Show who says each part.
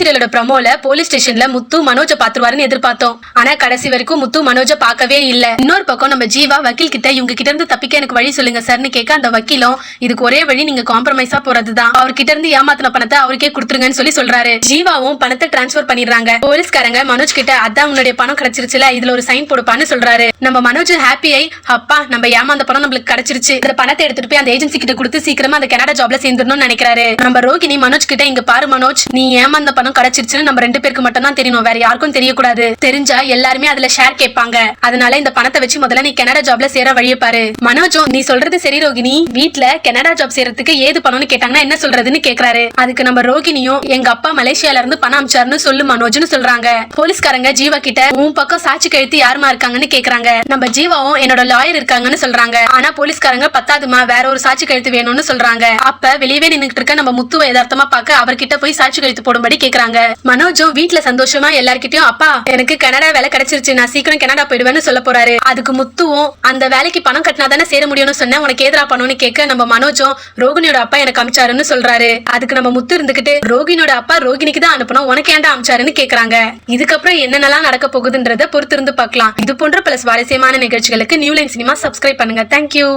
Speaker 1: சீரியலோட ப்ரமோல police ஸ்டேஷன்ல முத்து மனோஜ பாத்துருவாருன்னு எதிர்பார்த்தோம். ஆனா கடைசி வரைக்கும் முத்து மனோஜ பார்க்கவே இல்ல. இன்னொரு பக்கம் நம்ம ஜீவா வக்கீல் கிட்ட இவங்க கிட்ட இருந்து தப்பிக்க எனக்கு வழி சொல்லுங்க சார்னு கேட்க அந்த வக்கீலும் இதுக்கு ஒரே வழி நீங்க காம்ப்ரமைஸா போறதுதான், அவர்கிட்ட இருந்து ஏமாத்தின பணத்தை அவருக்கே கொடுத்துருங்கன்னு சொல்றாரு. ஜீவாவும் பணத்தை டிரான்ஸ்பர் பண்ணிடுறாங்க. போலீஸ்காரங்க மனோஜ் கிட்ட அதான் உன்னுடைய பணம் கிடைச்சிருச்சுல, இதுல ஒரு சைன் போடுப்பான்னு சொல்றாரு. நம்ம மனோஜ் ஹாப்பி ஆயி அப்பா நம்ம ஏமாந்த பணம் நம்மளுக்கு கிடைச்சிருச்சு, இந்த பணத்தை எடுத்துட்டு போய் அந்த ஏஜென்சி கிட்ட கொடுத்து சீக்கிரமா அந்த கனடா ஜாப்ல சேர்ந்துடணும்னு நினைக்கிறாரு. நம்ம ரோகிணி மனோஜ் கிட்ட இங்க பாரு மனோஜ், நீ ஏமாந்த பணம் கிடைச்சிருச்சுன்னு நம்ம 2 பேருக்கு மட்டும் தான் தெரியணும், வேற யாருக்கும் தெரியக்கூடாது. தெரிஞ்சா எல்லாருமே அதுல ஷேர் கேட்பாங்க. அதனால இந்த பணத்தை வச்சு முதல்ல நீ கனடா ஜாப்ல சேர வழிய பாரு. மனோஜும் நீ சொல்றது சரி ரோகிணி, வீட்ல கனடா ஜாப் சேரத்துக்கு ஏது பணம்னு கேட்டாங்கன்னா என்ன சொல்றதுன்னு கேக்குறாரு. அதுக்கு நம்ம ரோகிணியும் எங்க அப்பா மலேசியால இருந்து பணம் அனுப்பிச்சாருன்னு சொல்லு மனோஜ்னு சொல்றாங்க. போலீஸ்காரங்க ஜீவா கிட்ட உன் பக்கம் சாட்சி கழுத்து யாருமா இருக்காங்கன்னு கேக்குறாங்க. நம்ம ஜீவாவும் என்னோட லாயர் இருக்காங்கன்னு சொல்றாங்க. ஆனா போலீஸ்காரங்க பத்தாதுமா வேற ஒரு சாட்சி கழுத்து வேணும்னு சொல்றாங்க. அப்ப வெளியவே நின்னுட்டு இருக்க நம்ம முத்துவை யதார்த்தமா பார்க்க அவர்கிட்ட போய் சாட்சி கழுத்து போடும்படி கேக்குறாங்க. மனோஜும் வீட்ல சந்தோஷமா எல்லார்கிட்டயும் அப்பா எனக்கு கனடா வேலை கிடைச்சிருச்சு, நான் சீக்கிரம் கனடா போயிடுவேன்னு சொல்ல போறாரு. அதுக்கு முத்துவும் அந்த வேலைக்கு பணம் கட்டினா தானே சேர முடியும்னு சொன்ன, உனக்கு ஏதரா பணம்னு கேட்க நம்ம மனோஜும் ரோகிணியோட அப்பா எனக்கு அமிச்சாருன்னு சொல்றாரு. அதுக்கு நம்ம முத்து இருந்துகிட்டு ரோகிணியோட அப்பா ரோகிணிக்கு தான் அனுப்பணும், உனக்கு ஏன்டா அமிச்சாருன்னு கேக்குறாங்க. இதுக்கப்புறம் என்னென்னலாம் நடக்க போகுதுன்றத பொறுத்திருந்து பார்க்கலாம். இது போன்ற பல சுவாரஸ்யமான நிகழ்ச்சிகளுக்கு நியூ லைன் சினிமா சப்ஸ்கிரைப் பண்ணுங்க. தேங்க்யூ.